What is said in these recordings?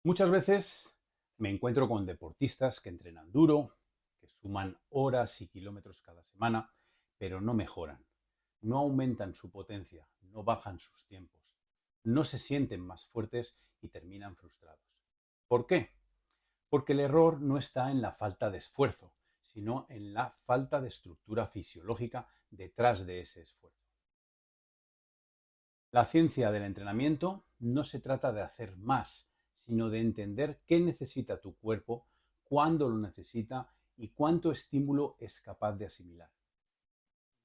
Muchas veces me encuentro con deportistas que entrenan duro, que suman horas y kilómetros cada semana, pero no mejoran, no aumentan su potencia, no bajan sus tiempos, no se sienten más fuertes y terminan frustrados. ¿Por qué? Porque el error no está en la falta de esfuerzo, sino en la falta de estructura fisiológica detrás de ese esfuerzo. La ciencia del entrenamiento no se trata de hacer más, sino de entender qué necesita tu cuerpo, cuándo lo necesita y cuánto estímulo es capaz de asimilar.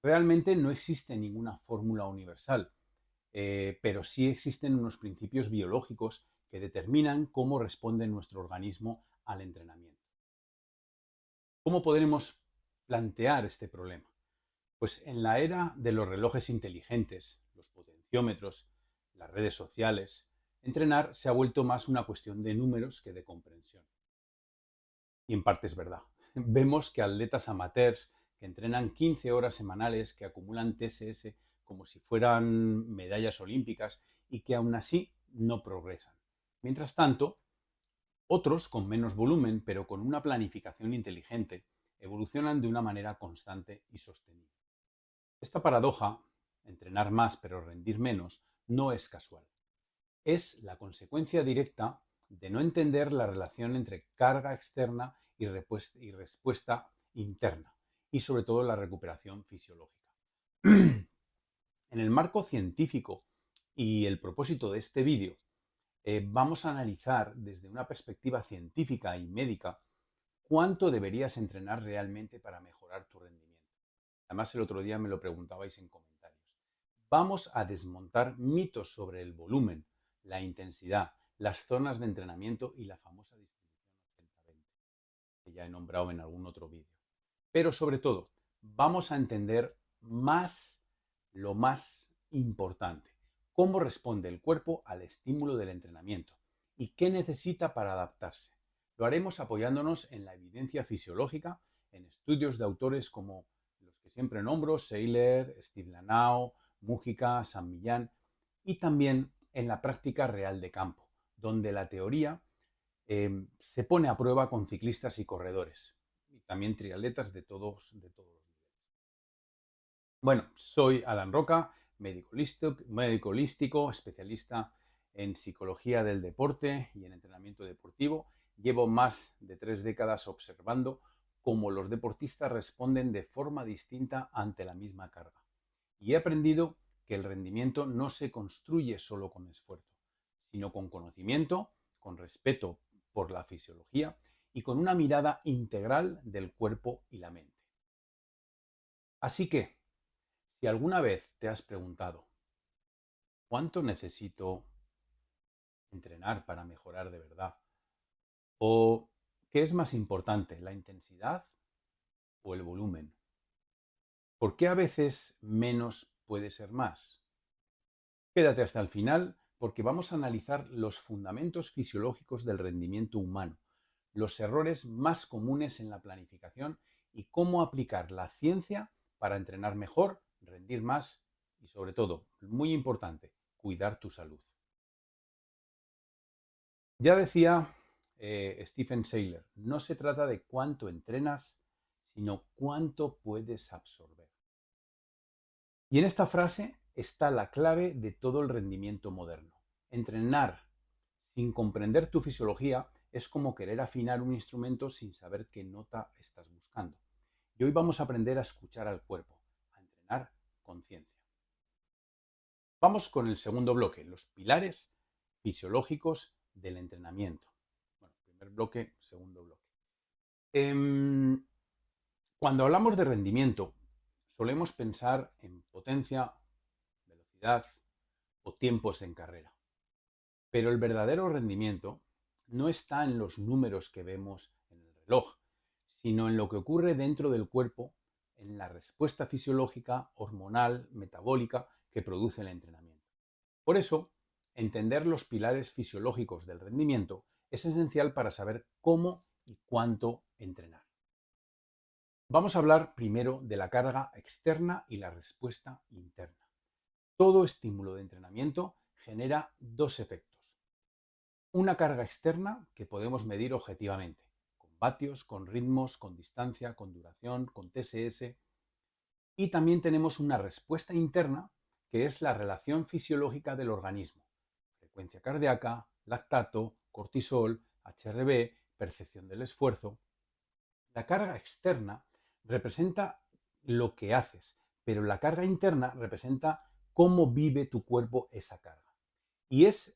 Realmente no existe ninguna fórmula universal, pero sí existen unos principios biológicos que determinan cómo responde nuestro organismo al entrenamiento. ¿Cómo podremos plantear este problema? Pues en la era de los relojes inteligentes, los potenciómetros, las redes sociales, entrenar se ha vuelto más una cuestión de números que de comprensión. Y en parte es verdad. Vemos que atletas amateurs que entrenan 15 horas semanales, que acumulan TSS como si fueran medallas olímpicas y que aún así no progresan. Mientras tanto, otros con menos volumen, pero con una planificación inteligente, evolucionan de una manera constante y sostenible. Esta paradoja, entrenar más pero rendir menos, no es casual. Es la consecuencia directa de no entender la relación entre carga externa y respuesta interna, y sobre todo la recuperación fisiológica. En el marco científico y el propósito de este vídeo, vamos a analizar desde una perspectiva científica y médica cuánto deberías entrenar realmente para mejorar tu rendimiento. Además, el otro día me lo preguntabais en comentarios. Vamos a desmontar mitos sobre el volumen, la intensidad, las zonas de entrenamiento y la famosa distribución 80-20, que ya he nombrado en algún otro vídeo. Pero sobre todo, vamos a entender más lo más importante, cómo responde el cuerpo al estímulo del entrenamiento y qué necesita para adaptarse. Lo haremos apoyándonos en la evidencia fisiológica, en estudios de autores como los que siempre nombro, Seiler, Steve Lanao, Mújica, San Millán, y también en la práctica real de campo, donde la teoría se pone a prueba con ciclistas y corredores, y también triatletas de todos los niveles. Bueno, soy Alan Roca, médico holístico, especialista en psicología del deporte y en entrenamiento deportivo. Llevo más de 3 décadas observando cómo los deportistas responden de forma distinta ante la misma carga. Y he aprendido que el rendimiento no se construye solo con esfuerzo, sino con conocimiento, con respeto por la fisiología y con una mirada integral del cuerpo y la mente. Así que, si alguna vez te has preguntado, ¿cuánto necesito entrenar para mejorar de verdad? ¿O qué es más importante, la intensidad o el volumen? ¿Por qué a veces menos puede ser más? Quédate hasta el final porque vamos a analizar los fundamentos fisiológicos del rendimiento humano, los errores más comunes en la planificación y cómo aplicar la ciencia para entrenar mejor, rendir más y sobre todo, muy importante, cuidar tu salud. Ya decía Stephen Seiler, no se trata de cuánto entrenas, sino cuánto puedes absorber. Y en esta frase está la clave de todo el rendimiento moderno. Entrenar sin comprender tu fisiología es como querer afinar un instrumento sin saber qué nota estás buscando. Y hoy vamos a aprender a escuchar al cuerpo, a entrenar conciencia. Vamos con el segundo bloque, los pilares fisiológicos del entrenamiento. Bueno, primer bloque, segundo bloque. Cuando hablamos de rendimiento, solemos pensar en potencia, velocidad o tiempos en carrera. Pero el verdadero rendimiento no está en los números que vemos en el reloj, sino en lo que ocurre dentro del cuerpo, en la respuesta fisiológica, hormonal, metabólica que produce el entrenamiento. Por eso, entender los pilares fisiológicos del rendimiento es esencial para saber cómo y cuánto entrenar. Vamos a hablar primero de la carga externa y la respuesta interna. Todo estímulo de entrenamiento genera dos efectos. Una carga externa que podemos medir objetivamente, con vatios, con ritmos, con distancia, con duración, con TSS. Y también tenemos una respuesta interna que es la relación fisiológica del organismo. Frecuencia cardíaca, lactato, cortisol, HRV, percepción del esfuerzo. La carga externa representa lo que haces, pero la carga interna representa cómo vive tu cuerpo esa carga. Y ese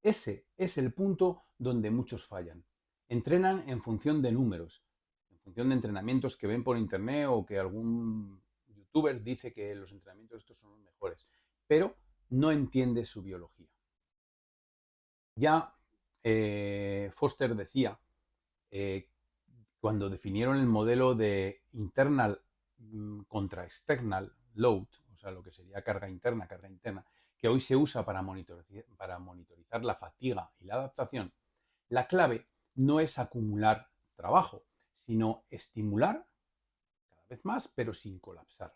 es el punto donde muchos fallan. Entrenan en función de números, en función de entrenamientos que ven por internet o que algún youtuber dice que los entrenamientos estos son los mejores, pero no entiende su biología. Ya Foster decía, cuando definieron el modelo de internal contra external load, o sea, lo que sería carga interna, que hoy se usa para monitorizar la fatiga y la adaptación, la clave no es acumular trabajo, sino estimular cada vez más, pero sin colapsar.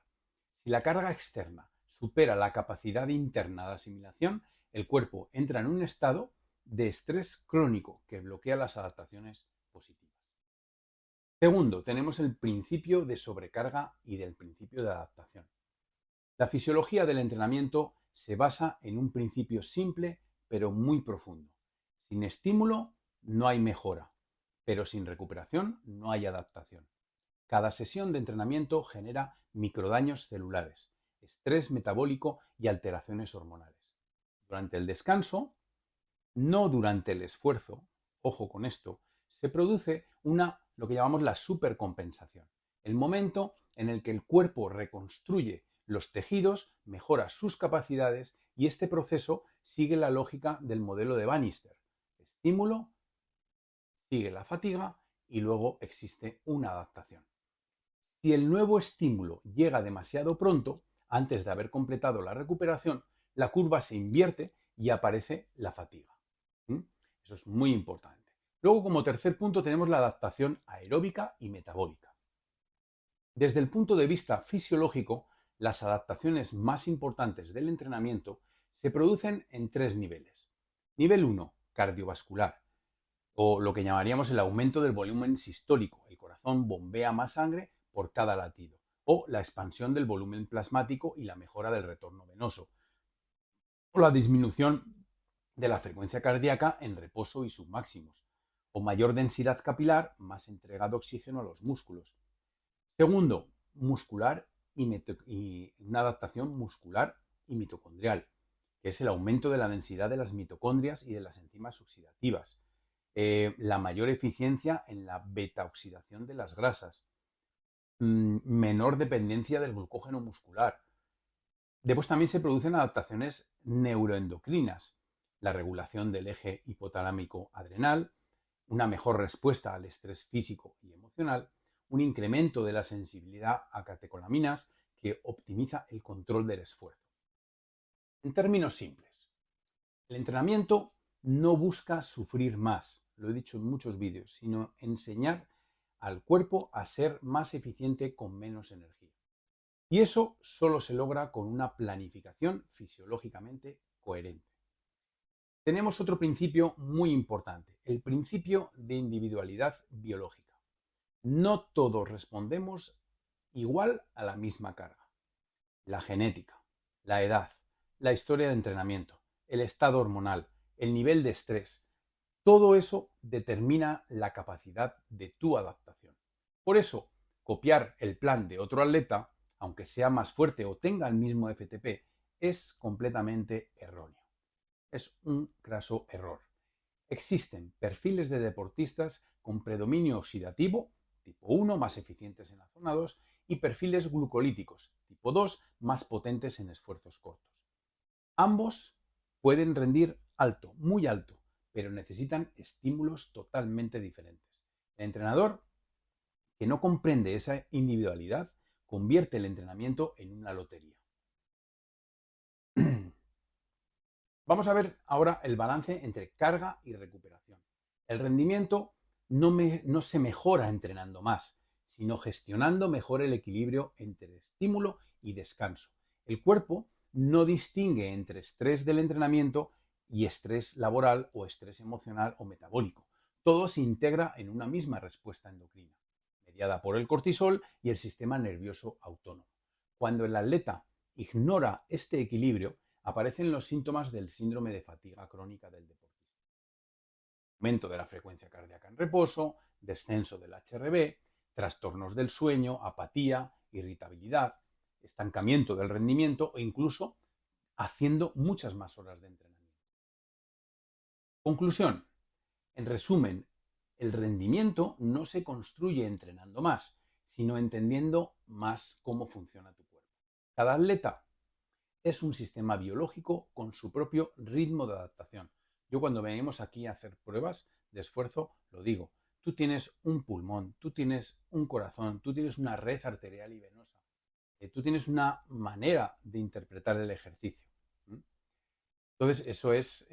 Si la carga externa supera la capacidad interna de asimilación, el cuerpo entra en un estado de estrés crónico que bloquea las adaptaciones positivas. Segundo, tenemos el principio de sobrecarga y del principio de adaptación. La fisiología del entrenamiento se basa en un principio simple pero muy profundo. Sin estímulo no hay mejora, pero sin recuperación no hay adaptación. Cada sesión de entrenamiento genera microdaños celulares, estrés metabólico y alteraciones hormonales. Durante el descanso, no durante el esfuerzo, ojo con esto, se produce lo que llamamos la supercompensación, el momento en el que el cuerpo reconstruye los tejidos, mejora sus capacidades y este proceso sigue la lógica del modelo de Bannister. Estímulo, sigue la fatiga y luego existe una adaptación. Si el nuevo estímulo llega demasiado pronto, antes de haber completado la recuperación, la curva se invierte y aparece la fatiga. Eso es muy importante. Luego, como tercer punto, tenemos la adaptación aeróbica y metabólica. Desde el punto de vista fisiológico, las adaptaciones más importantes del entrenamiento se producen en tres niveles. Nivel 1, cardiovascular, o lo que llamaríamos el aumento del volumen sistólico. El corazón bombea más sangre por cada latido. O la expansión del volumen plasmático y la mejora del retorno venoso. O la disminución de la frecuencia cardíaca en reposo y submáximos. O mayor densidad capilar, más entrega de oxígeno a los músculos. Segundo, muscular y una adaptación muscular y mitocondrial, que es el aumento de la densidad de las mitocondrias y de las enzimas oxidativas. La mayor eficiencia en la beta-oxidación de las grasas, menor dependencia del glucógeno muscular. Después también se producen adaptaciones neuroendocrinas, la regulación del eje hipotalámico adrenal, una mejor respuesta al estrés físico y emocional, un incremento de la sensibilidad a catecolaminas que optimiza el control del esfuerzo. En términos simples, el entrenamiento no busca sufrir más, lo he dicho en muchos vídeos, sino enseñar al cuerpo a ser más eficiente con menos energía. Y eso solo se logra con una planificación fisiológicamente coherente. Tenemos otro principio muy importante, el principio de individualidad biológica. No todos respondemos igual a la misma carga. La genética, la edad, la historia de entrenamiento, el estado hormonal, el nivel de estrés, todo eso determina la capacidad de tu adaptación. Por eso, copiar el plan de otro atleta, aunque sea más fuerte o tenga el mismo FTP, es completamente erróneo. Es un craso error. Existen perfiles de deportistas con predominio oxidativo, tipo 1, más eficientes en la zona 2, y perfiles glucolíticos, tipo 2, más potentes en esfuerzos cortos. Ambos pueden rendir alto, muy alto, pero necesitan estímulos totalmente diferentes. El entrenador que no comprende esa individualidad convierte el entrenamiento en una lotería. Vamos a ver ahora el balance entre carga y recuperación. El rendimiento no se mejora entrenando más, sino gestionando mejor el equilibrio entre estímulo y descanso. El cuerpo no distingue entre estrés del entrenamiento y estrés laboral o estrés emocional o metabólico. Todo se integra en una misma respuesta endocrina, mediada por el cortisol y el sistema nervioso autónomo. Cuando el atleta ignora este equilibrio, aparecen los síntomas del síndrome de fatiga crónica del deportista. Aumento de la frecuencia cardíaca en reposo, descenso del HRV, trastornos del sueño, apatía, irritabilidad, estancamiento del rendimiento o incluso haciendo muchas más horas de entrenamiento. Conclusión. En resumen, el rendimiento no se construye entrenando más, sino entendiendo más cómo funciona tu cuerpo. Cada atleta es un sistema biológico con su propio ritmo de adaptación. Yo cuando venimos aquí a hacer pruebas de esfuerzo, lo digo, tú tienes un pulmón, tú tienes un corazón, tú tienes una red arterial y venosa, tú tienes una manera de interpretar el ejercicio. Entonces, eso es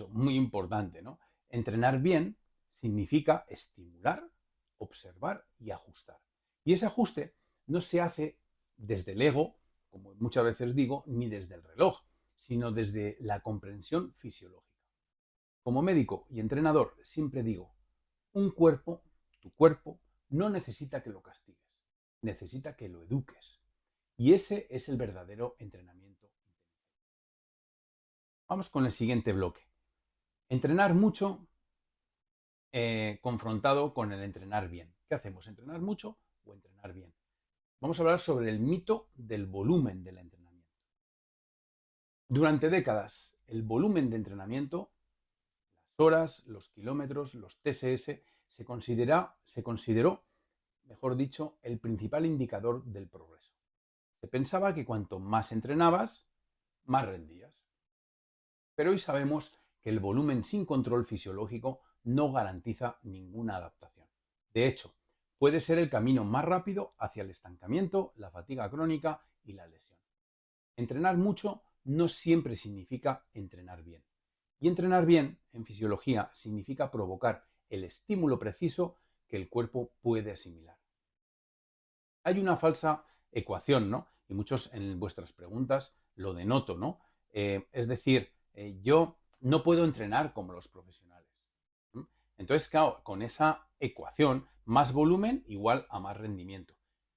muy importante, ¿no? Entrenar bien significa estimular, observar y ajustar. Y ese ajuste no se hace desde el ego, como muchas veces digo, ni desde el reloj, sino desde la comprensión fisiológica. Como médico y entrenador siempre digo, tu cuerpo, no necesita que lo castigues, necesita que lo eduques. Y ese es el verdadero entrenamiento. Vamos con el siguiente bloque. Entrenar mucho confrontado con el entrenar bien. ¿Qué hacemos? ¿Entrenar mucho o entrenar bien? Vamos a hablar sobre el mito del volumen del entrenamiento. Durante décadas, el volumen de entrenamiento, las horas, los kilómetros, los TSS, se consideró, mejor dicho, el principal indicador del progreso. Se pensaba que cuanto más entrenabas, más rendías. Pero hoy sabemos que el volumen sin control fisiológico no garantiza ninguna adaptación. De hecho, puede ser el camino más rápido hacia el estancamiento, la fatiga crónica y la lesión. Entrenar mucho no siempre significa entrenar bien. Y entrenar bien, en fisiología, significa provocar el estímulo preciso que el cuerpo puede asimilar. Hay una falsa ecuación, ¿no? Y muchos en vuestras preguntas lo denoto, ¿no? Es decir, yo no puedo entrenar como los profesionales. Entonces, claro, con esa ecuación, más volumen igual a más rendimiento.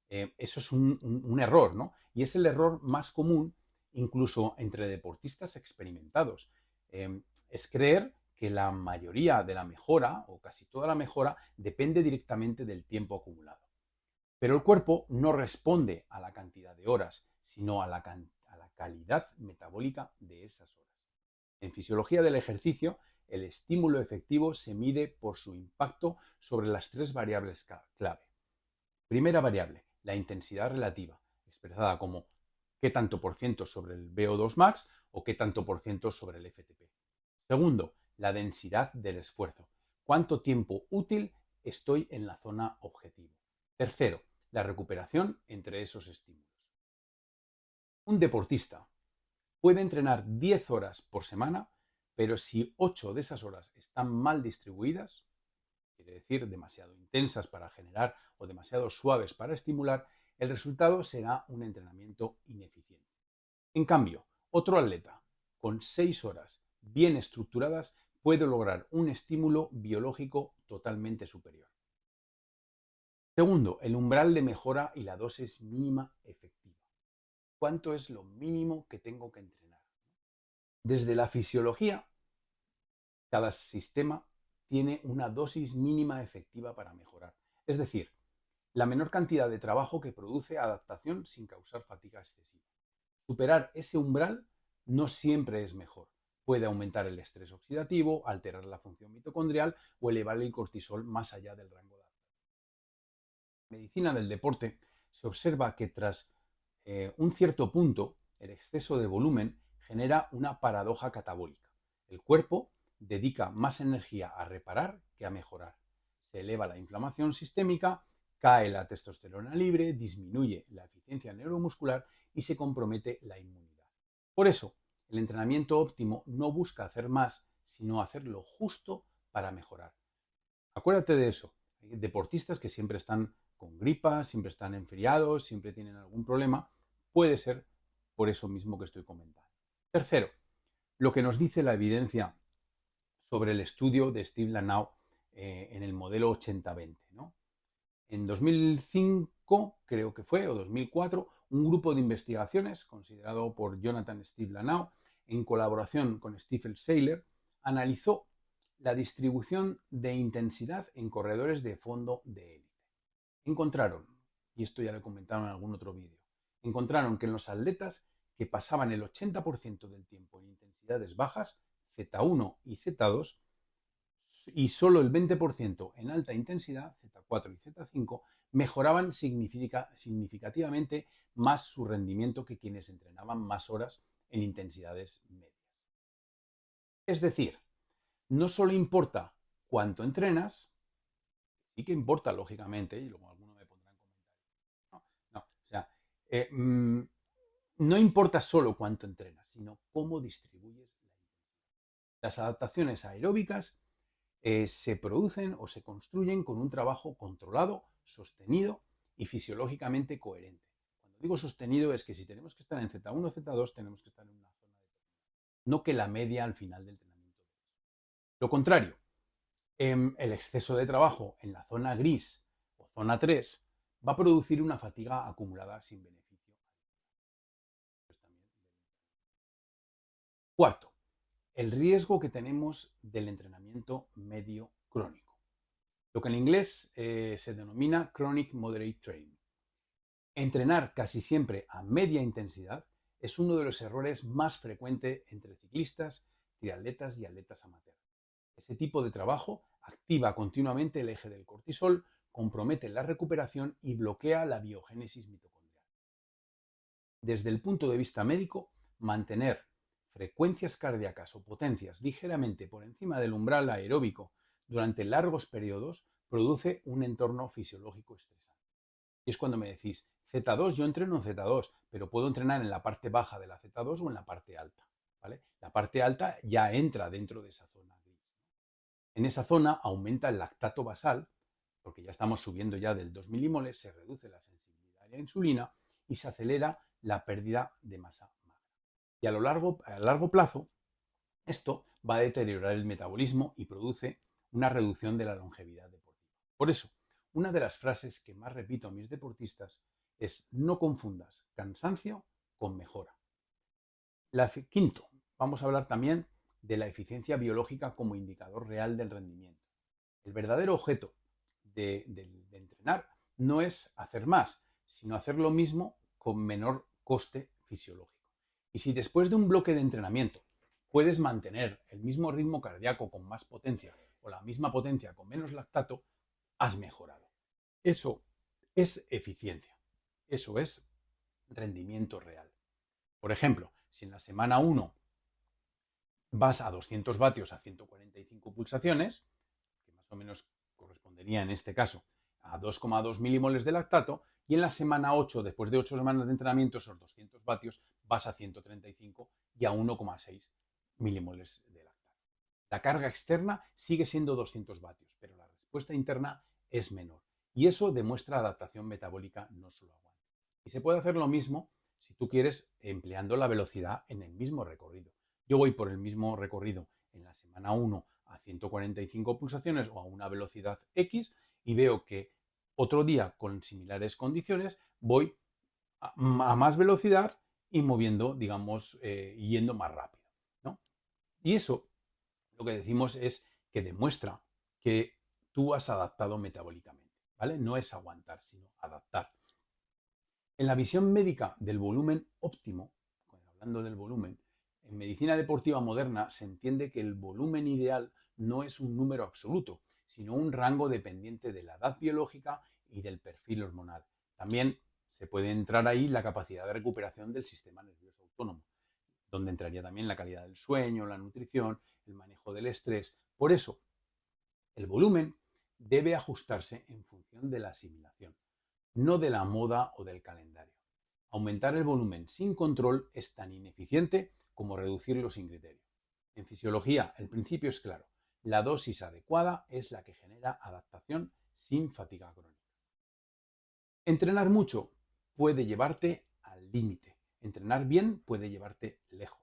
Eso es un error, ¿no? Y es el error más común incluso entre deportistas experimentados. Es creer que la mayoría de la mejora, o casi toda la mejora, depende directamente del tiempo acumulado. Pero el cuerpo no responde a la cantidad de horas, sino a la calidad metabólica de esas horas. En fisiología del ejercicio, el estímulo efectivo se mide por su impacto sobre las tres variables clave. Primera variable, la intensidad relativa, expresada como qué tanto por ciento sobre el VO2 max o qué tanto por ciento sobre el FTP. Segundo, la densidad del esfuerzo, cuánto tiempo útil estoy en la zona objetivo. Tercero, la recuperación entre esos estímulos. Un deportista puede entrenar 10 horas por semana, pero si 8 de esas horas están mal distribuidas, quiere decir demasiado intensas para generar o demasiado suaves para estimular, el resultado será un entrenamiento ineficiente. En cambio, otro atleta con 6 horas bien estructuradas puede lograr un estímulo biológico totalmente superior. Segundo, el umbral de mejora y la dosis mínima efectiva. ¿Cuánto es lo mínimo que tengo que entrenar? Desde la fisiología, cada sistema tiene una dosis mínima efectiva para mejorar. Es decir, la menor cantidad de trabajo que produce adaptación sin causar fatiga excesiva. Superar ese umbral no siempre es mejor. Puede aumentar el estrés oxidativo, alterar la función mitocondrial o elevar el cortisol más allá del rango de adaptación. En medicina del deporte se observa que tras un cierto punto, el exceso de volumen genera una paradoja catabólica. El cuerpo dedica más energía a reparar que a mejorar. Se eleva la inflamación sistémica, cae la testosterona libre, disminuye la eficiencia neuromuscular y se compromete la inmunidad. Por eso, el entrenamiento óptimo no busca hacer más, sino hacer lo justo para mejorar. Acuérdate de eso. Hay deportistas que siempre están con gripa, siempre están enfriados, siempre tienen algún problema. Puede ser por eso mismo que estoy comentando. Tercero, lo que nos dice la evidencia sobre el estudio de Steve Lanau en el modelo 80-20, ¿no? En 2005, creo que fue, o 2004, un grupo de investigaciones considerado por Jonathan Steve Lanau, en colaboración con Stephen Seiler, analizó la distribución de intensidad en corredores de fondo de élite. Encontraron, y esto ya lo comentaron en algún otro vídeo, encontraron que en los atletas que pasaban el 80% del tiempo en intensidades bajas, Z1 y Z2, y solo el 20% en alta intensidad, Z4 y Z5, mejoraban significativamente más su rendimiento que quienes entrenaban más horas en intensidades medias. Es decir, no solo importa cuánto entrenas, sí que importa, lógicamente, y luego alguno me pondrá en comentarios. O sea, no importa solo cuánto entrenas, sino cómo distribuyes la intensidad. Las adaptaciones aeróbicas se producen o se construyen con un trabajo controlado, sostenido y fisiológicamente coherente. Cuando digo sostenido es que si tenemos que estar en Z1 o Z2 tenemos que estar en una zona determinada, no que la media al final del entrenamiento. Lo contrario, el exceso de trabajo en la zona gris o zona 3 va a producir una fatiga acumulada sin beneficio. Cuarto, el riesgo que tenemos del entrenamiento medio crónico, lo que en inglés se denomina Chronic Moderate Training. Entrenar casi siempre a media intensidad es uno de los errores más frecuentes entre ciclistas, triatletas y atletas amateurs. Ese tipo de trabajo activa continuamente el eje del cortisol, compromete la recuperación y bloquea la biogénesis mitocondrial. Desde el punto de vista médico, mantener frecuencias cardíacas o potencias ligeramente por encima del umbral aeróbico durante largos periodos produce un entorno fisiológico estresante. Y es cuando me decís, Z2, yo entreno en Z2, pero puedo entrenar en la parte baja de la Z2 o en la parte alta, ¿vale? La parte alta ya entra dentro de esa zona gris. En esa zona aumenta el lactato basal, porque ya estamos subiendo ya del 2 milimoles, se reduce la sensibilidad a la insulina y se acelera la pérdida de masa magra. Y a largo plazo, esto va a deteriorar el metabolismo y produce una reducción de la longevidad deportiva. Por eso, una de las frases que más repito a mis deportistas es: no confundas cansancio con mejora. Quinto, vamos a hablar también de la eficiencia biológica como indicador real del rendimiento. El verdadero objeto de entrenar no es hacer más, sino hacer lo mismo con menor coste fisiológico. Y si después de un bloque de entrenamiento puedes mantener el mismo ritmo cardíaco con más potencia o la misma potencia con menos lactato, has mejorado. Eso es eficiencia. Eso es rendimiento real. Por ejemplo, si en la semana 1 vas a 200 vatios a 145 pulsaciones, que más o menos correspondería en este caso a 2,2 milimoles de lactato, y en la semana 8, después de 8 semanas de entrenamiento, esos 200 vatios vas a 135 y a 1,6 milimoles de lactato. La carga externa sigue siendo 200 vatios, pero la respuesta interna es menor. Y eso demuestra adaptación metabólica, no solo aguante. Y se puede hacer lo mismo si tú quieres empleando la velocidad en el mismo recorrido. Yo voy por el mismo recorrido en la semana 1 a 145 pulsaciones o a una velocidad X y veo que otro día con similares condiciones voy a más velocidad y moviendo, digamos, yendo más rápido, ¿no? Y eso lo que decimos es que demuestra que tú has adaptado metabólicamente, ¿vale? No es aguantar, sino adaptar. En la visión médica del volumen óptimo, hablando del volumen, en medicina deportiva moderna se entiende que el volumen ideal no es un número absoluto, sino un rango dependiente de la edad biológica y del perfil hormonal. También se puede entrar ahí la capacidad de recuperación del sistema nervioso autónomo, donde entraría también la calidad del sueño, la nutrición, el manejo del estrés. Por eso, el volumen debe ajustarse en función de la asimilación, no de la moda o del calendario. Aumentar el volumen sin control es tan ineficiente como reducirlo sin criterio. En fisiología, el principio es claro. La dosis adecuada es la que genera adaptación sin fatiga crónica. Entrenar mucho puede llevarte al límite. Entrenar bien puede llevarte lejos.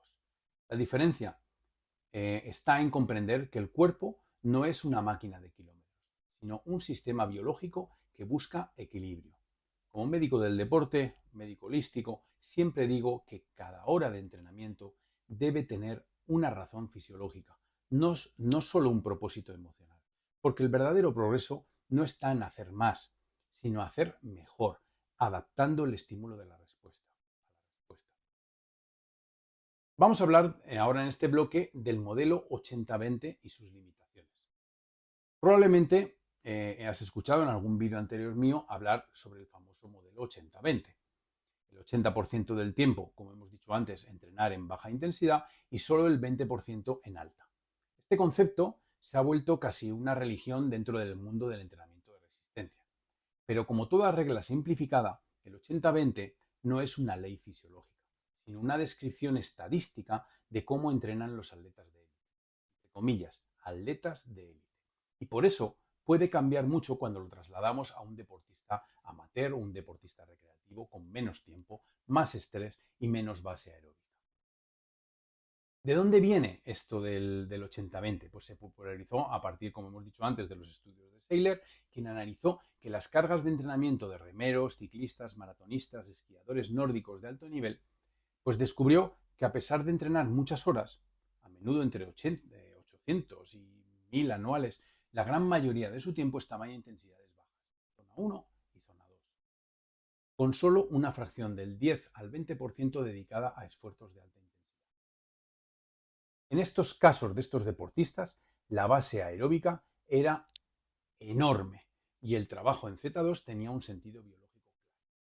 La diferencia está en comprender que el cuerpo no es una máquina de kilómetros, sino un sistema biológico que busca equilibrio. Como médico del deporte, médico holístico, siempre digo que cada hora de entrenamiento debe tener una razón fisiológica, no solo un propósito emocional, porque el verdadero progreso no está en hacer más, sino hacer mejor, adaptando el estímulo de la respuesta. Vamos a hablar ahora en este bloque del modelo 80-20 y sus limitaciones. Probablemente has escuchado en algún vídeo anterior mío hablar sobre el famoso modelo 80-20. El 80% del tiempo, como hemos dicho antes, entrenar en baja intensidad y solo el 20% en alta. Este concepto se ha vuelto casi una religión dentro del mundo del entrenamiento de resistencia. Pero como toda regla simplificada, el 80-20 no es una ley fisiológica, sino una descripción estadística de cómo entrenan los atletas de élite. Entre comillas, atletas de élite. Y por eso puede cambiar mucho cuando lo trasladamos a un deportista amateur o un deportista recreativo con menos tiempo, más estrés y menos base aeróbica. ¿De dónde viene esto del 80-20? Pues se popularizó a partir, como hemos dicho antes, de los estudios de Seiler, quien analizó que las cargas de entrenamiento de remeros, ciclistas, maratonistas, esquiadores nórdicos de alto nivel, pues descubrió que a pesar de entrenar muchas horas, a menudo entre 800 y 1000 anuales, la gran mayoría de su tiempo estaba en intensidades bajas, zona 1 y zona 2, con solo una fracción del 10 al 20% dedicada a esfuerzos de alta intensidad. En estos casos de estos deportistas, la base aeróbica era enorme y el trabajo en Z2 tenía un sentido biológico claro.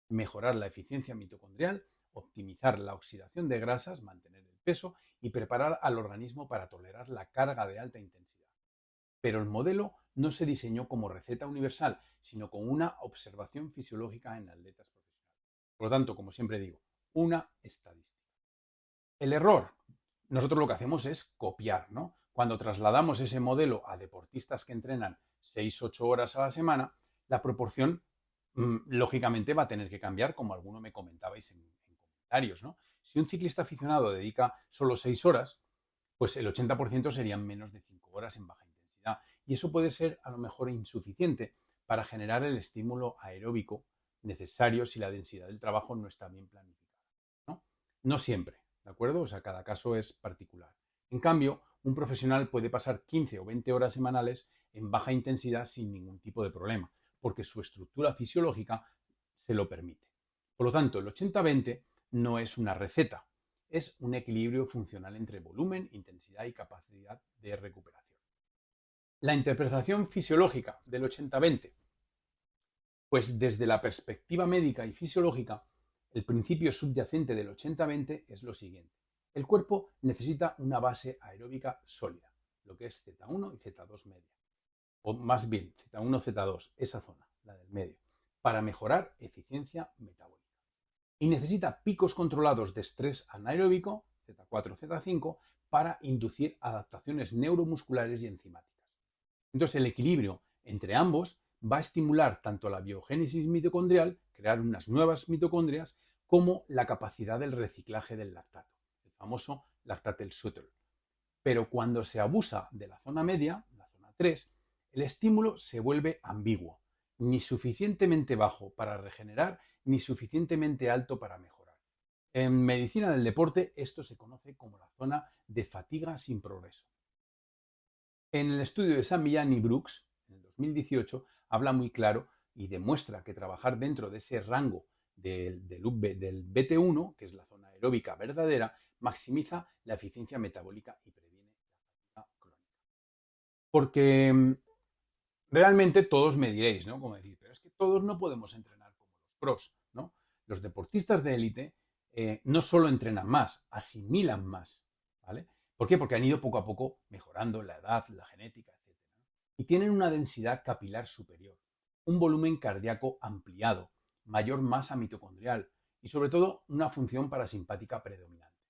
Mejorar la eficiencia mitocondrial, optimizar la oxidación de grasas, mantener el peso y preparar al organismo para tolerar la carga de alta intensidad. Pero el modelo no se diseñó como receta universal, sino con una observación fisiológica en atletas profesionales. Por lo tanto, como siempre digo, una estadística. El error, nosotros lo que hacemos es copiar, ¿no? Cuando trasladamos ese modelo a deportistas que entrenan 6-8 horas a la semana, la proporción lógicamente va a tener que cambiar, como alguno me comentabais en comentarios, ¿no? Si un ciclista aficionado dedica solo 6 horas, pues el 80% serían menos de 5 horas en baja intensidad. Y eso puede ser a lo mejor insuficiente para generar el estímulo aeróbico necesario si la densidad del trabajo no está bien planificada, ¿no? No siempre, ¿de acuerdo? O sea, cada caso es particular. En cambio, un profesional puede pasar 15 o 20 horas semanales en baja intensidad sin ningún tipo de problema, porque su estructura fisiológica se lo permite. Por lo tanto, el 80-20 no es una receta, es un equilibrio funcional entre volumen, intensidad y capacidad de recuperación. La interpretación fisiológica del 80-20, pues desde la perspectiva médica y fisiológica, el principio subyacente del 80-20 es lo siguiente. El cuerpo necesita una base aeróbica sólida, lo que es Z1 y Z2 media, o más bien Z1, Z2, esa zona, la del medio, para mejorar eficiencia metabólica. Y necesita picos controlados de estrés anaeróbico, Z4, Z5, para inducir adaptaciones neuromusculares y enzimáticas. Entonces, el equilibrio entre ambos va a estimular tanto la biogénesis mitocondrial, crear unas nuevas mitocondrias, como la capacidad del reciclaje del lactato, el famoso lactatel-Suttle. Pero cuando se abusa de la zona media, la zona 3, el estímulo se vuelve ambiguo, ni suficientemente bajo para regenerar, ni suficientemente alto para mejorar. En medicina del deporte esto se conoce como la zona de fatiga sin progreso. En el estudio de San Millán y Brooks, en el 2018, habla muy claro y demuestra que trabajar dentro de ese rango del BT1, que es la zona aeróbica verdadera, maximiza la eficiencia metabólica y previene la fatiga crónica. Porque realmente todos me diréis, ¿no? Como decir, pero es que todos no podemos entrenar como los pros, ¿no? Los deportistas de élite no solo entrenan más, asimilan más, ¿vale? ¿Por qué? Porque han ido poco a poco mejorando la edad, la genética, etc. Y tienen una densidad capilar superior, un volumen cardíaco ampliado, mayor masa mitocondrial y sobre todo una función parasimpática predominante.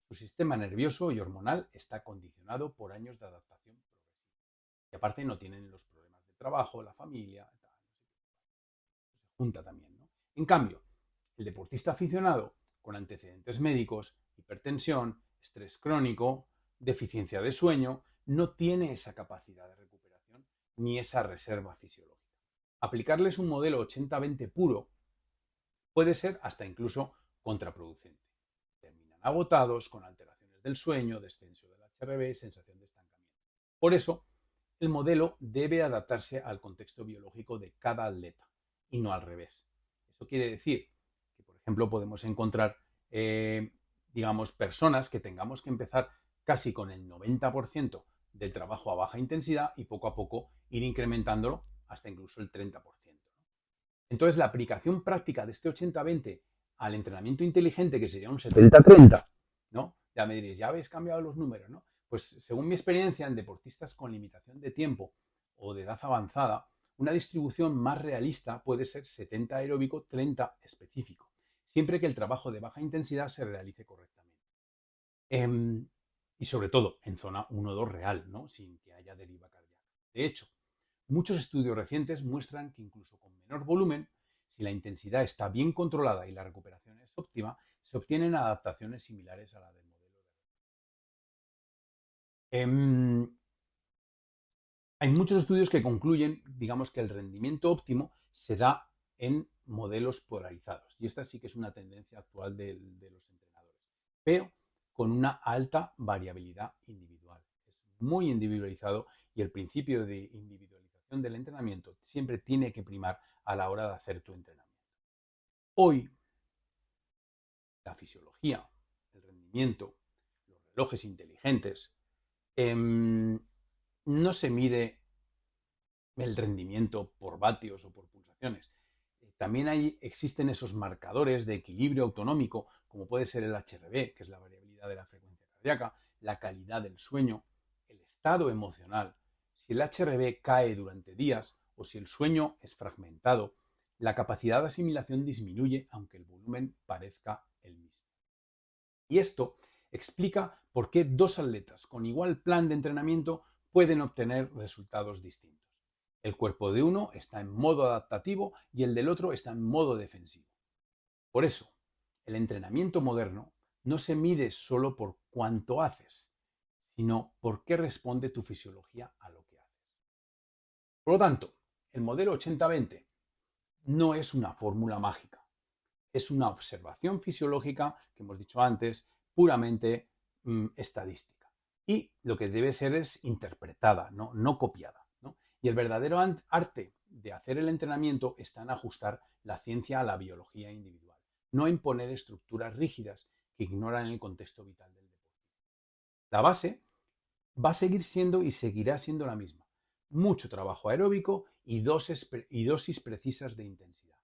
Su sistema nervioso y hormonal está condicionado por años de adaptación progresiva. Y aparte no tienen los problemas de trabajo, la familia, tal, se junta también, ¿no? En cambio, el deportista aficionado con antecedentes médicos, hipertensión, estrés crónico, deficiencia de sueño, no tiene esa capacidad de recuperación ni esa reserva fisiológica. Aplicarles un modelo 80-20 puro puede ser hasta incluso contraproducente. Terminan agotados, con alteraciones del sueño, descenso del HRV, sensación de estancamiento. Por eso, el modelo debe adaptarse al contexto biológico de cada atleta y no al revés. Eso quiere decir que, por ejemplo, podemos encontrar, personas que tengamos que empezar casi con el 90% del trabajo a baja intensidad y poco a poco ir incrementándolo hasta incluso el 30%. Entonces, la aplicación práctica de este 80-20 al entrenamiento inteligente, que sería un 70-30, ¿no? Ya me diréis, ya habéis cambiado los números, ¿no? Pues según mi experiencia en deportistas con limitación de tiempo o de edad avanzada, una distribución más realista puede ser 70 aeróbico, 30 específico, siempre que el trabajo de baja intensidad se realice correctamente. Y sobre todo en zona 1-2 real, ¿no? Sin que haya deriva cardíaca. De hecho, muchos estudios recientes muestran que incluso con menor volumen, si la intensidad está bien controlada y la recuperación es óptima, se obtienen adaptaciones similares a la del modelo de Hay muchos estudios que concluyen, que el rendimiento óptimo se da en modelos polarizados. Y esta sí que es una tendencia actual de los entrenadores. Pero con una alta variabilidad individual. Es muy individualizado y el principio de individualización del entrenamiento siempre tiene que primar a la hora de hacer tu entrenamiento. Hoy, la fisiología, el rendimiento, los relojes inteligentes, no se mide el rendimiento por vatios o por pulsaciones. También existen esos marcadores de equilibrio autonómico, como puede ser el HRV, que es la variabilidad de la frecuencia cardíaca, la calidad del sueño, el estado emocional. Si el HRV cae durante días o si el sueño es fragmentado, la capacidad de asimilación disminuye aunque el volumen parezca el mismo. Y esto explica por qué dos atletas con igual plan de entrenamiento pueden obtener resultados distintos. El cuerpo de uno está en modo adaptativo y el del otro está en modo defensivo. Por eso, el entrenamiento moderno no se mide solo por cuánto haces, sino por qué responde tu fisiología a lo que haces. Por lo tanto, el modelo 80-20 no es una fórmula mágica. Es una observación fisiológica, que hemos dicho antes, puramente estadística. Y lo que debe ser es interpretada, no copiada, ¿no? Y el verdadero arte de hacer el entrenamiento está en ajustar la ciencia a la biología individual, no en poner estructuras rígidas que ignoran el contexto vital del deporte. La base va a seguir siendo y seguirá siendo la misma. Mucho trabajo aeróbico y dosis precisas de intensidad.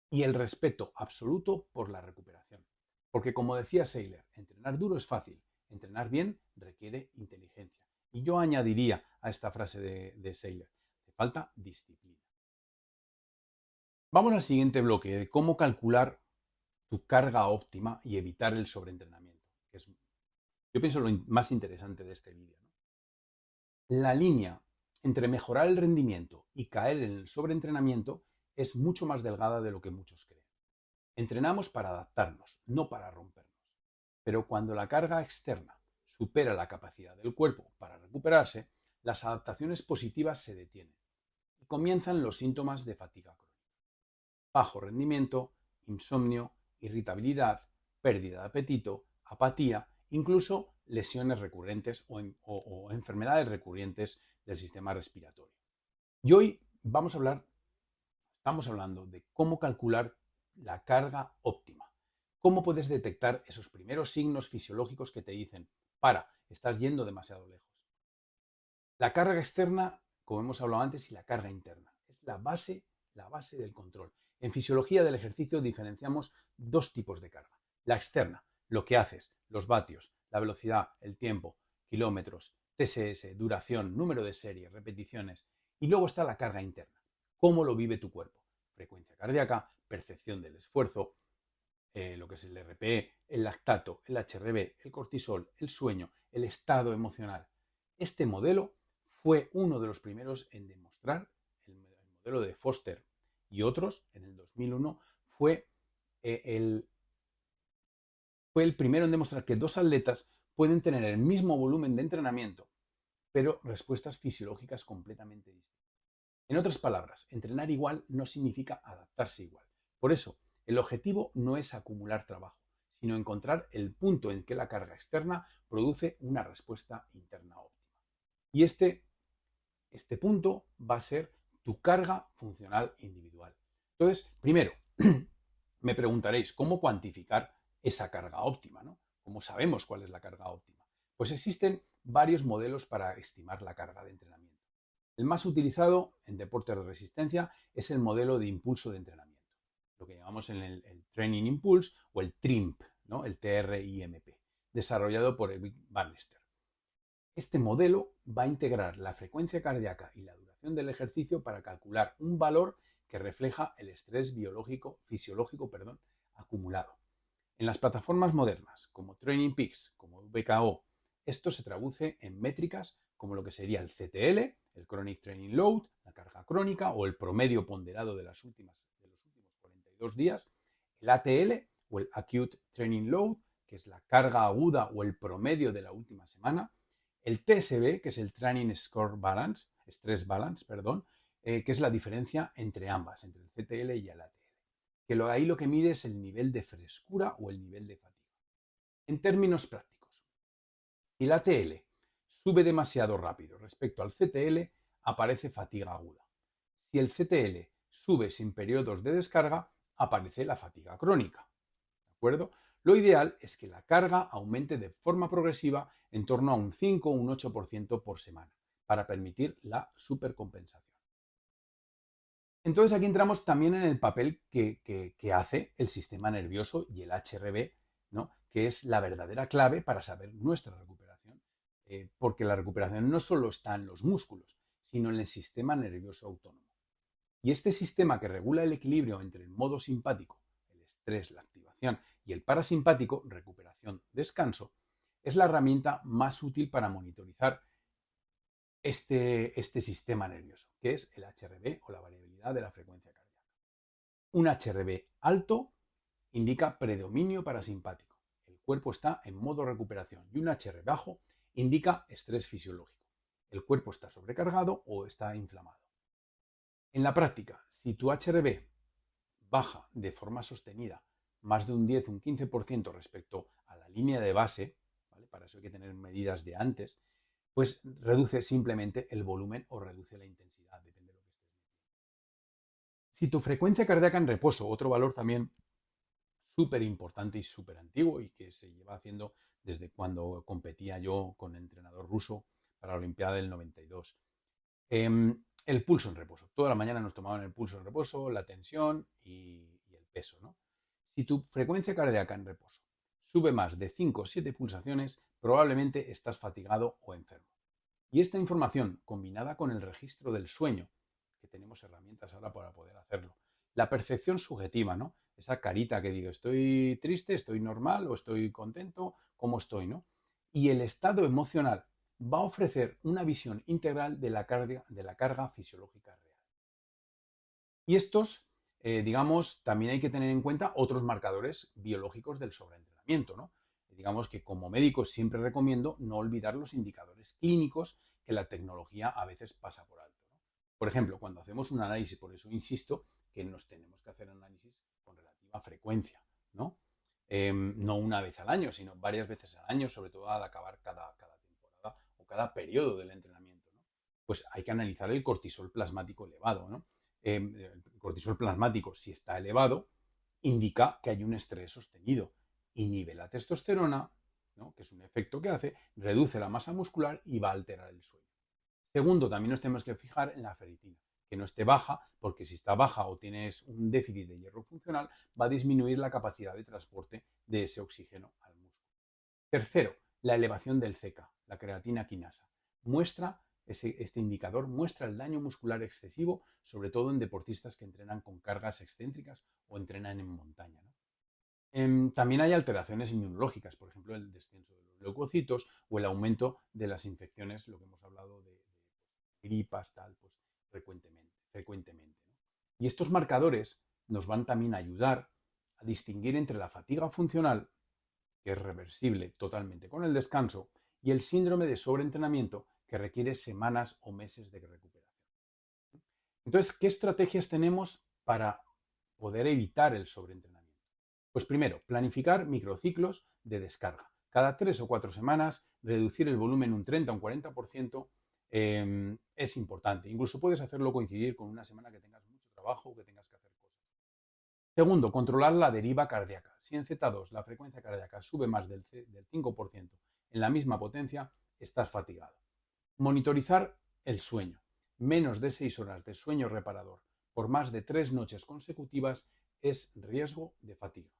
Y el respeto absoluto por la recuperación. Porque como decía Seiler, entrenar duro es fácil, entrenar bien requiere inteligencia. Y yo añadiría a esta frase de Seiler, te falta disciplina. Vamos al siguiente bloque de cómo calcular tu carga óptima y evitar el sobreentrenamiento, que es, yo pienso, lo más interesante de este vídeo, ¿no? La línea entre mejorar el rendimiento y caer en el sobreentrenamiento es mucho más delgada de lo que muchos creen. Entrenamos para adaptarnos, no para rompernos. Pero cuando la carga externa supera la capacidad del cuerpo para recuperarse, las adaptaciones positivas se detienen y comienzan los síntomas de fatiga crónica. Bajo rendimiento, insomnio, irritabilidad, pérdida de apetito, apatía, incluso lesiones recurrentes o enfermedades recurrentes del sistema respiratorio. Y hoy estamos hablando de cómo calcular la carga óptima. ¿Cómo puedes detectar esos primeros signos fisiológicos que te dicen, estás yendo demasiado lejos? La carga externa, como hemos hablado antes, y la carga interna. Es la base del control. En fisiología del ejercicio diferenciamos dos tipos de carga. La externa, lo que haces, los vatios, la velocidad, el tiempo, kilómetros, TSS, duración, número de series, repeticiones. Y luego está la carga interna. ¿Cómo lo vive tu cuerpo? Frecuencia cardíaca, percepción del esfuerzo, lo que es el RPE, el lactato, el HRV, el cortisol, el sueño, el estado emocional. Este modelo fue uno de los primeros en demostrar, el modelo de Foster y otros, en el 2001, fue el primero en demostrar que dos atletas pueden tener el mismo volumen de entrenamiento, pero respuestas fisiológicas completamente distintas. En otras palabras, entrenar igual no significa adaptarse igual. Por eso, el objetivo no es acumular trabajo, sino encontrar el punto en que la carga externa produce una respuesta interna óptima. Y este punto va a ser tu carga funcional individual. Entonces, primero, me preguntaréis, ¿cómo cuantificar esa carga óptima, ¿no? ¿Cómo sabemos cuál es la carga óptima? Pues existen varios modelos para estimar la carga de entrenamiento. El más utilizado en deportes de resistencia es el modelo de impulso de entrenamiento, lo que llamamos el Training Impulse o el TRIMP, ¿no? El TRIMP, desarrollado por Eric Bannister. Este modelo va a integrar la frecuencia cardíaca y la duración del ejercicio para calcular un valor que refleja el estrés fisiológico acumulado. En las plataformas modernas, como Training Peaks, como VKO, esto se traduce en métricas como lo que sería el CTL, el Chronic Training Load, la carga crónica o el promedio ponderado de los últimos 42 días, el ATL o el Acute Training Load, que es la carga aguda o el promedio de la última semana, el TSB, que es el Training Score Balance, Stress Balance, que es la diferencia entre ambas, entre el CTL y el ATL. Que ahí lo que mide es el nivel de frescura o el nivel de fatiga. En términos prácticos, si el ATL sube demasiado rápido respecto al CTL, aparece fatiga aguda. Si el CTL sube sin periodos de descarga, aparece la fatiga crónica. ¿De acuerdo? Lo ideal es que la carga aumente de forma progresiva en torno a un 5 o un 8% por semana, para permitir la supercompensación. Entonces aquí entramos también en el papel que hace el sistema nervioso y el HRV, ¿no? Que es la verdadera clave para saber nuestra recuperación, porque la recuperación no solo está en los músculos, sino en el sistema nervioso autónomo. Y este sistema que regula el equilibrio entre el modo simpático, el estrés, la activación, y el parasimpático, recuperación, descanso, es la herramienta más útil para monitorizar este sistema nervioso, que es el HRV o la variabilidad de la frecuencia cardíaca. Un HRV alto indica predominio parasimpático. El cuerpo está en modo recuperación y un HR bajo indica estrés fisiológico. El cuerpo está sobrecargado o está inflamado. En la práctica, si tu HRV baja de forma sostenida más de un 10 o un 15% respecto a la línea de base, ¿vale? Para eso hay que tener medidas de antes, pues reduce simplemente el volumen o reduce la intensidad, depende de lo que estés midiendo. Si tu frecuencia cardíaca en reposo, otro valor también súper importante y súper antiguo y que se lleva haciendo desde cuando competía yo con el entrenador ruso para la Olimpiada del 92. El pulso en reposo. Toda la mañana nos tomaban el pulso en reposo, la tensión y el peso, ¿no? Si tu frecuencia cardíaca en reposo sube más de 5 o 7 pulsaciones, probablemente estás fatigado o enfermo. Y esta información, combinada con el registro del sueño, que tenemos herramientas ahora para poder hacerlo, la percepción subjetiva, ¿no? Esa carita que digo, estoy triste, estoy normal o estoy contento, ¿cómo estoy, no? Y el estado emocional va a ofrecer una visión integral de la carga fisiológica real. Y estos, digamos, también hay que tener en cuenta otros marcadores biológicos del sobreentrenamiento, ¿no? Digamos que como médico siempre recomiendo no olvidar los indicadores clínicos que la tecnología a veces pasa por alto, ¿no? Por ejemplo, cuando hacemos un análisis, por eso insisto que nos tenemos que hacer análisis con relativa frecuencia, ¿no? No una vez al año, sino varias veces al año, sobre todo al acabar cada temporada o cada periodo del entrenamiento, ¿no? Pues hay que analizar el cortisol plasmático elevado, ¿no? El cortisol plasmático, si está elevado, indica que hay un estrés sostenido. Inhibe la testosterona, ¿no? Que es un efecto que hace, reduce la masa muscular y va a alterar el sueño. Segundo, también nos tenemos que fijar en la ferritina, que no esté baja, porque si está baja o tienes un déficit de hierro funcional, va a disminuir la capacidad de transporte de ese oxígeno al músculo. Tercero, la elevación del CK, la creatina quinasa. Este indicador muestra el daño muscular excesivo, sobre todo en deportistas que entrenan con cargas excéntricas o entrenan en montaña, ¿no? También hay alteraciones inmunológicas, por ejemplo, el descenso de los leucocitos o el aumento de las infecciones, lo que hemos hablado de gripas, tal, pues frecuentemente, ¿no? Y estos marcadores nos van también a ayudar a distinguir entre la fatiga funcional que es reversible totalmente con el descanso, y el síndrome de sobreentrenamiento, que requiere semanas o meses de recuperación. Entonces, ¿qué estrategias tenemos para poder evitar el sobreentrenamiento? Pues primero, planificar microciclos de descarga. Cada 3 o 4 semanas, reducir el volumen un 30 o un 40% es importante. Incluso puedes hacerlo coincidir con una semana que tengas mucho trabajo o que tengas que hacer cosas. Segundo, controlar la deriva cardíaca. Si en Z2 la frecuencia cardíaca sube más del 5% en la misma potencia, estás fatigado. Monitorizar el sueño. Menos de 6 horas de sueño reparador por más de 3 noches consecutivas es riesgo de fatiga.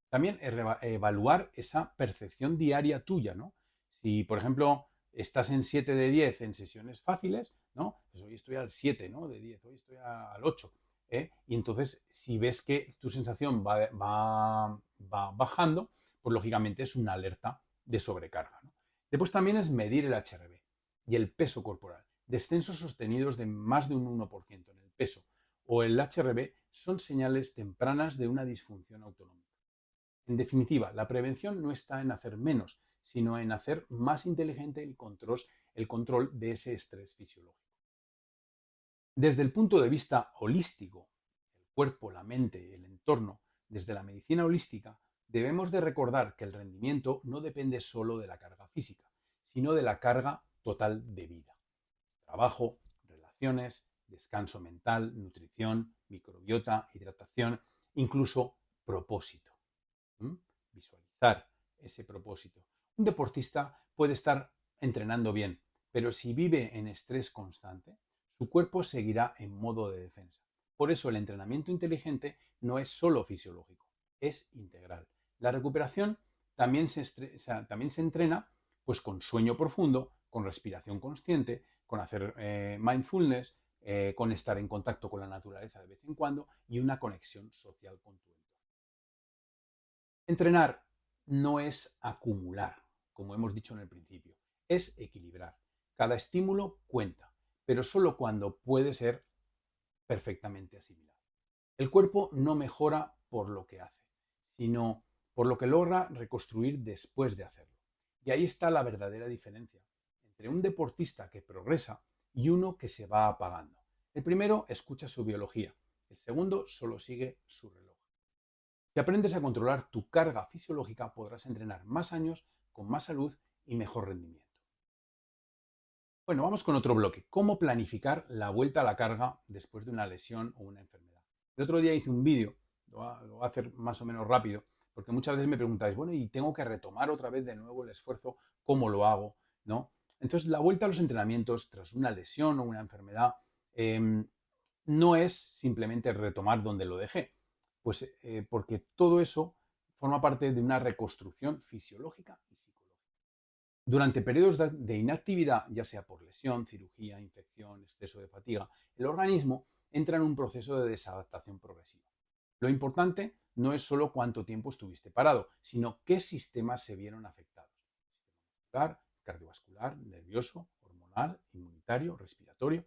También evaluar esa percepción diaria tuya, ¿no? Si, por ejemplo, estás en 7 de 10 en sesiones fáciles, ¿no? Pues hoy estoy al 7, ¿no? De 10, hoy estoy al 8. Y entonces, si ves que tu sensación va bajando, pues lógicamente es una alerta de sobrecarga, ¿no? Después también es medir el HRV y el peso corporal. Descensos sostenidos de más de un 1% en el peso o el HRV son señales tempranas de una disfunción autonómica. En definitiva, la prevención no está en hacer menos, sino en hacer más inteligente el control de ese estrés fisiológico. Desde el punto de vista holístico, el cuerpo, la mente, el entorno, desde la medicina holística, debemos de recordar que el rendimiento no depende solo de la carga física, sino de la carga total de vida. Trabajo, relaciones, descanso mental, nutrición, microbiota, hidratación, incluso propósito. Visualizar ese propósito. Un deportista puede estar entrenando bien, pero si vive en estrés constante, su cuerpo seguirá en modo de defensa. Por eso el entrenamiento inteligente no es solo fisiológico, es integral. La recuperación también se entrena pues, con sueño profundo, con respiración consciente, con hacer mindfulness, con estar en contacto con la naturaleza de vez en cuando y una conexión social con tu entorno. Entrenar no es acumular, como hemos dicho en el principio, es equilibrar. Cada estímulo cuenta, pero solo cuando puede ser perfectamente asimilado. El cuerpo no mejora por lo que hace, sino por lo que logra reconstruir después de hacerlo. Y ahí está la verdadera diferencia entre un deportista que progresa y uno que se va apagando. El primero escucha su biología, el segundo solo sigue su reloj. Si aprendes a controlar tu carga fisiológica, podrás entrenar más años con más salud y mejor rendimiento. Bueno, vamos con otro bloque. ¿Cómo planificar la vuelta a la carga después de una lesión o una enfermedad? El otro día hice un vídeo, lo voy a hacer más o menos rápido, porque muchas veces me preguntáis, bueno, y tengo que retomar otra vez de nuevo el esfuerzo, ¿cómo lo hago? ¿No? Entonces, la vuelta a los entrenamientos tras una lesión o una enfermedad no es simplemente retomar donde lo dejé, pues porque todo eso forma parte de una reconstrucción fisiológica y psicológica. Durante periodos de inactividad, ya sea por lesión, cirugía, infección, exceso de fatiga, el organismo entra en un proceso de desadaptación progresiva. Lo importante no es solo cuánto tiempo estuviste parado, sino qué sistemas se vieron afectados. Sistema muscular, cardiovascular, nervioso, hormonal, inmunitario, respiratorio.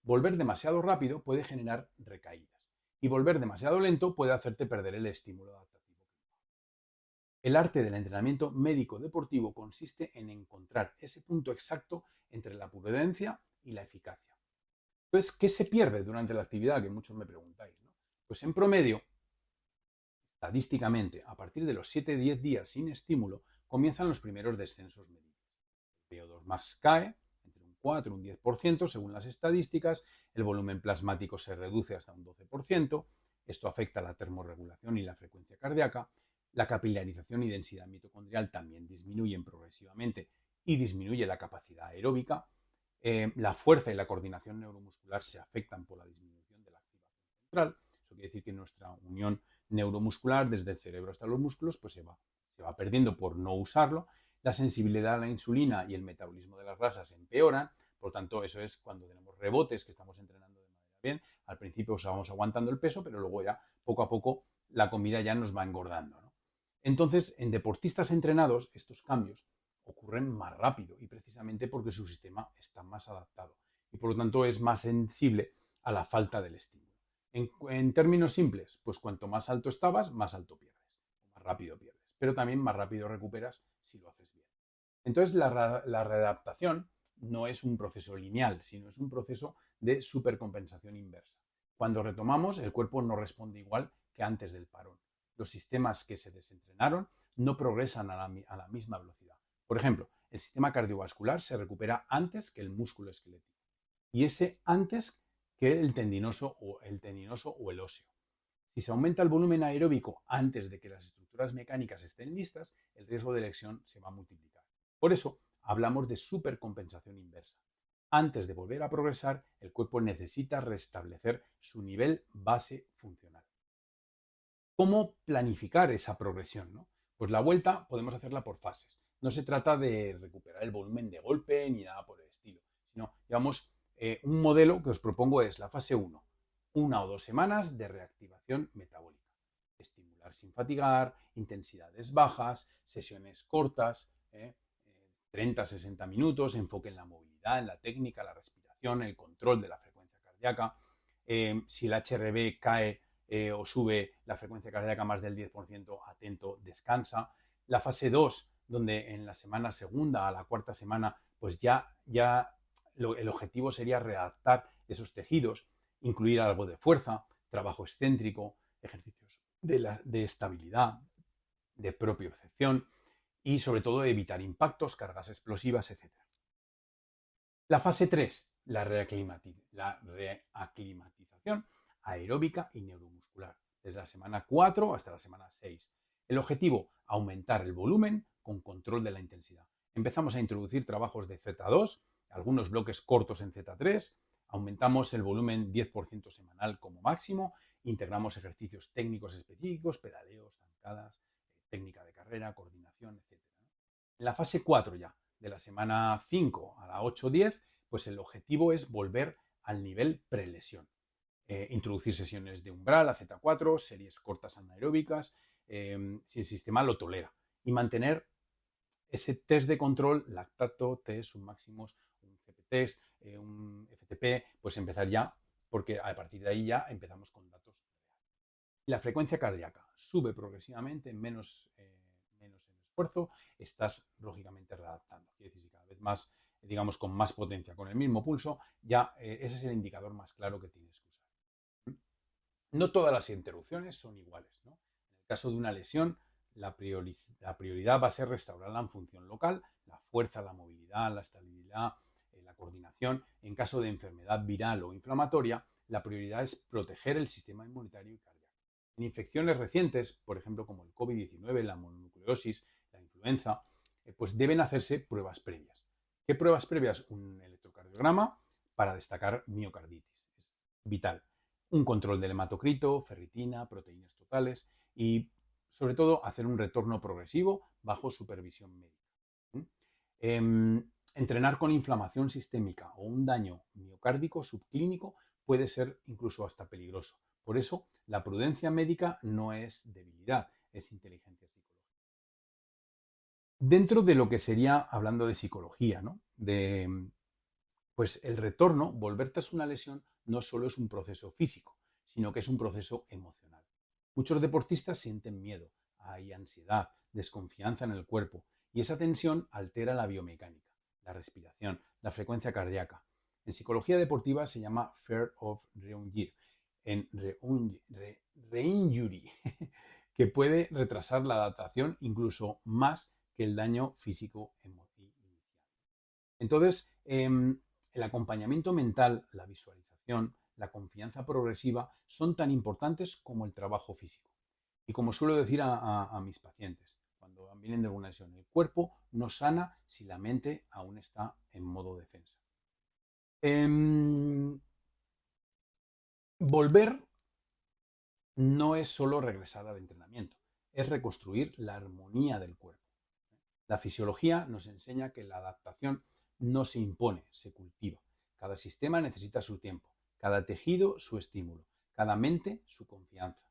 Volver demasiado rápido puede generar recaídas y volver demasiado lento puede hacerte perder el estímulo adaptativo. El arte del entrenamiento médico deportivo consiste en encontrar ese punto exacto entre la prudencia y la eficacia. Entonces, ¿qué se pierde durante la actividad? Que muchos me preguntáis, ¿no? Pues en promedio, estadísticamente, a partir de los 7-10 días sin estímulo, comienzan los primeros descensos medibles. El VO2 max cae entre un 4 y un 10% según las estadísticas, el volumen plasmático se reduce hasta un 12%, esto afecta a la termorregulación y la frecuencia cardíaca, la capilarización y densidad mitocondrial también disminuyen progresivamente y disminuye la capacidad aeróbica. La fuerza y la coordinación neuromuscular se afectan por la disminución de la activación central. Eso quiere decir que nuestra unión neuromuscular desde el cerebro hasta los músculos pues se va perdiendo por no usarlo. La sensibilidad a la insulina y el metabolismo de las grasas empeoran. Por tanto, eso es cuando tenemos rebotes que estamos entrenando de manera bien. Al principio vamos aguantando el peso, pero luego ya poco a poco la comida ya nos va engordando, ¿no? Entonces, en deportistas entrenados, estos cambios ocurren más rápido y precisamente porque su sistema está más adaptado y por lo tanto es más sensible a la falta del estímulo. En términos simples, pues cuanto más alto estabas, más alto pierdes, o más rápido pierdes. pero también más rápido recuperas si lo haces bien. Entonces, la readaptación no es un proceso lineal, sino es un proceso de supercompensación inversa. Cuando retomamos, el cuerpo no responde igual que antes del parón. Los sistemas que se desentrenaron no progresan a la misma velocidad. Por ejemplo, el sistema cardiovascular se recupera antes que el músculo esquelético y ese antes que el tendinoso o el óseo. Si se aumenta el volumen aeróbico antes de que las estructuras mecánicas estén listas, el riesgo de lesión se va a multiplicar. Por eso hablamos de supercompensación inversa. Antes de volver a progresar, el cuerpo necesita restablecer su nivel base funcional. ¿Cómo planificar esa progresión, no? Pues la vuelta podemos hacerla por fases. No se trata de recuperar el volumen de golpe ni nada por el estilo, sino, digamos, un modelo que os propongo es la fase 1, 1 o 2 semanas de reactivación metabólica. Estimular sin fatigar, intensidades bajas, sesiones cortas, 30-60 minutos, enfoque en la movilidad, en la técnica, la respiración, el control de la frecuencia cardíaca. Si el HRV cae o sube la frecuencia cardíaca más del 10%, atento, descansa. La fase 2, donde en la semana segunda a la cuarta semana, pues ya el objetivo sería readaptar esos tejidos, incluir algo de fuerza, trabajo excéntrico, ejercicios de estabilidad, de propiocepción y sobre todo evitar impactos, cargas explosivas, etc. La fase 3, la reaclimatización aeróbica y neuromuscular, desde la semana 4 hasta la semana 6. El objetivo, aumentar el volumen con control de la intensidad. Empezamos a introducir trabajos de Z2, algunos bloques cortos en Z3, aumentamos el volumen 10% semanal como máximo, integramos ejercicios técnicos específicos, pedaleos, zancadas, técnica de carrera, coordinación, etc. En la fase 4 ya, de la semana 5 a la 8-10, pues el objetivo es volver al nivel prelesión. Introducir sesiones de umbral a Z4, series cortas anaeróbicas, si el sistema lo tolera. Y mantener ese test de control, lactato, test, submáximos, un CP-test, un FTP, pues empezar ya, porque a partir de ahí ya empezamos con datos reales. La frecuencia cardíaca sube progresivamente, menos en esfuerzo, estás lógicamente readaptando. Quiere decir, cada vez más, digamos, con más potencia, con el mismo pulso, ya ese es el indicador más claro que tienes que usar. No todas las interrupciones son iguales, ¿no? En el caso de una lesión, la prioridad va a ser restaurar la función local, la fuerza, la movilidad, la estabilidad, la coordinación. En caso de enfermedad viral o inflamatoria, la prioridad es proteger el sistema inmunitario y cardíaco. En infecciones recientes, por ejemplo, como el COVID-19, la mononucleosis, la influenza, pues deben hacerse pruebas previas. ¿Qué pruebas previas? Un electrocardiograma para destacar miocarditis. Es vital. Un control del hematocrito, ferritina, proteínas totales y, sobre todo, hacer un retorno progresivo bajo supervisión médica. Entrenar con inflamación sistémica o un daño miocárdico subclínico puede ser incluso hasta peligroso. Por eso, la prudencia médica no es debilidad, es inteligencia psicológica. Dentro de lo que sería, hablando de psicología, ¿no? Pues el retorno, volver tras una lesión, no solo es un proceso físico, sino que es un proceso emocional. Muchos deportistas sienten miedo, hay ansiedad, desconfianza en el cuerpo y esa tensión altera la biomecánica, la respiración, la frecuencia cardíaca. En psicología deportiva se llama fear of re-injury, que puede retrasar la adaptación incluso más que el daño físico inicial. Entonces, el acompañamiento mental, la visualización, la confianza progresiva son tan importantes como el trabajo físico. Y como suelo decir a mis pacientes, cuando vienen de alguna lesión, el cuerpo no sana si la mente aún está en modo defensa. Volver no es solo regresar al entrenamiento, es reconstruir la armonía del cuerpo. La fisiología nos enseña que la adaptación no se impone, se cultiva. Cada sistema necesita su tiempo, cada tejido su estímulo, cada mente su confianza.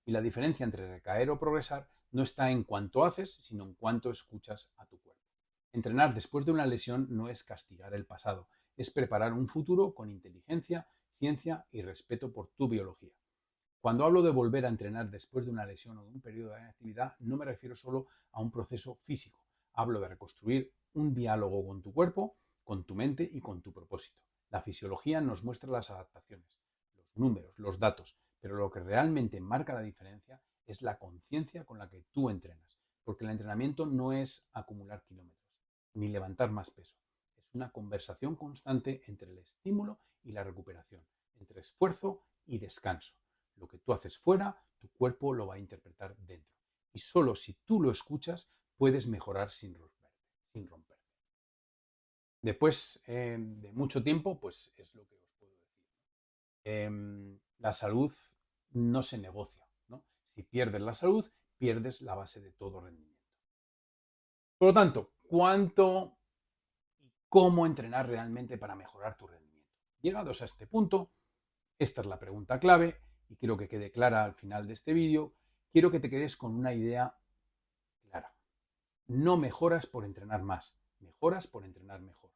Y la diferencia entre recaer o progresar no está en cuánto haces, sino en cuánto escuchas a tu cuerpo. Entrenar después de una lesión no es castigar el pasado, es preparar un futuro con inteligencia, ciencia y respeto por tu biología. Cuando hablo de volver a entrenar después de una lesión o de un periodo de inactividad, no me refiero solo a un proceso físico. Hablo de reconstruir un diálogo con tu cuerpo, con tu mente y con tu propósito. La fisiología nos muestra las adaptaciones, los números, los datos, pero lo que realmente marca la diferencia es la conciencia con la que tú entrenas, porque el entrenamiento no es acumular kilómetros, ni levantar más peso. Es una conversación constante entre el estímulo y la recuperación, entre esfuerzo y descanso. Lo que tú haces fuera, tu cuerpo lo va a interpretar dentro. Y solo si tú lo escuchas, puedes mejorar sin romperte. Después de mucho tiempo, pues es lo que os puedo decir. La salud no se negocia, ¿no? Si pierdes la salud, pierdes la base de todo rendimiento. Por lo tanto, ¿cuánto y cómo entrenar realmente para mejorar tu rendimiento? Llegados a este punto, esta es la pregunta clave y quiero que quede clara al final de este vídeo. Quiero que te quedes con una idea clara. No mejoras por entrenar más, mejoras por entrenar mejor.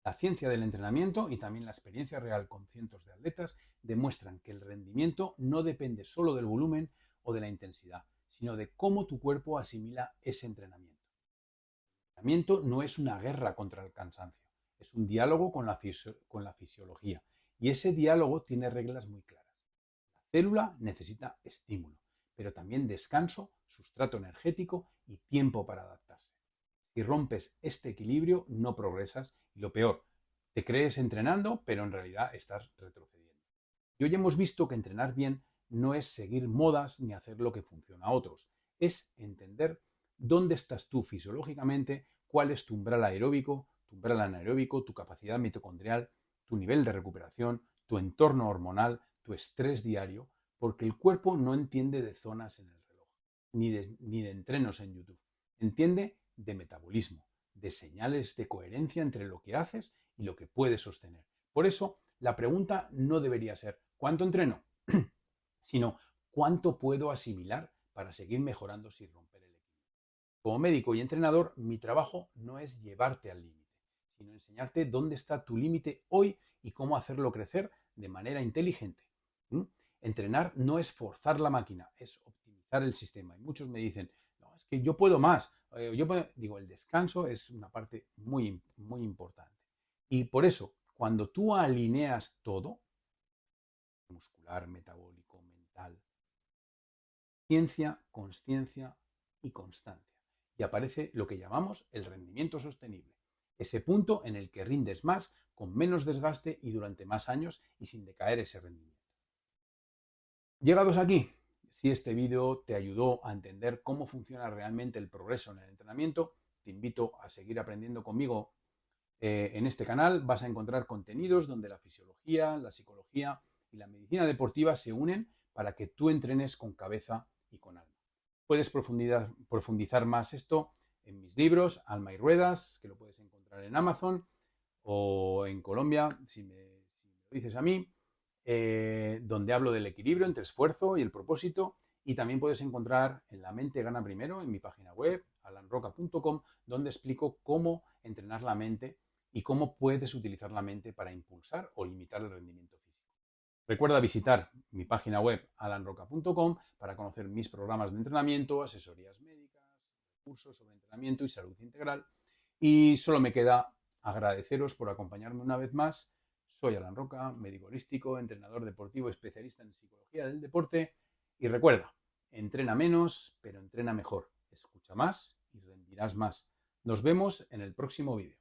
La ciencia del entrenamiento y también la experiencia real con cientos de atletas demuestran que el rendimiento no depende solo del volumen o de la intensidad, sino de cómo tu cuerpo asimila ese entrenamiento. El entrenamiento no es una guerra contra el cansancio, es un diálogo con la fisiología y ese diálogo tiene reglas muy claras. La célula necesita estímulo, pero también descanso, sustrato energético y tiempo para adaptarse. Si rompes este equilibrio, no progresas y lo peor, te crees entrenando, pero en realidad estás retrocediendo. Y hoy hemos visto que entrenar bien no es seguir modas ni hacer lo que funciona a otros, es entender dónde estás tú fisiológicamente, cuál es tu umbral aeróbico, tu capacidad mitocondrial, tu nivel de recuperación, tu entorno hormonal, tu estrés diario, porque el cuerpo no entiende de zonas en el reloj, ni de entrenos en YouTube. Entiende de metabolismo, de señales de coherencia entre lo que haces y lo que puedes sostener. Por eso, la pregunta no debería ser ¿cuánto entreno? Sino ¿cuánto puedo asimilar para seguir mejorando sin romper el equilibrio? Como médico y entrenador, mi trabajo no es llevarte al límite, sino enseñarte dónde está tu límite hoy y cómo hacerlo crecer de manera inteligente. Entrenar no es forzar la máquina, es optimizar el sistema. Y muchos me dicen, no, es que yo puedo más. Digo, el descanso es una parte muy, muy importante. Y por eso, cuando tú alineas todo, muscular, metabólico, mental, ciencia, consciencia y constancia, y aparece lo que llamamos el rendimiento sostenible. Ese punto en el que rindes más, con menos desgaste y durante más años y sin decaer ese rendimiento. Llegados aquí, si este vídeo te ayudó a entender cómo funciona realmente el progreso en el entrenamiento, te invito a seguir aprendiendo conmigo en este canal. Vas a encontrar contenidos donde la fisiología, la psicología y la medicina deportiva se unen para que tú entrenes con cabeza y con alma. Puedes profundizar más esto en mis libros, Alma y Ruedas, que lo puedes encontrar en Amazon, o en Colombia, si me lo dices a mí, donde hablo del equilibrio entre esfuerzo y el propósito. Y también puedes encontrar en La Mente Gana Primero, en mi página web, alanroca.com, donde explico cómo entrenar la mente y cómo puedes utilizar la mente para impulsar o limitar el rendimiento físico. Recuerda visitar mi página web alanroca.com para conocer mis programas de entrenamiento, asesorías médicas, cursos sobre entrenamiento y salud integral. Y solo me queda agradeceros por acompañarme una vez más. Soy Alan Roca, médico holístico, entrenador deportivo, especialista en psicología del deporte. Y recuerda, entrena menos, pero entrena mejor. Escucha más y rendirás más. Nos vemos en el próximo vídeo.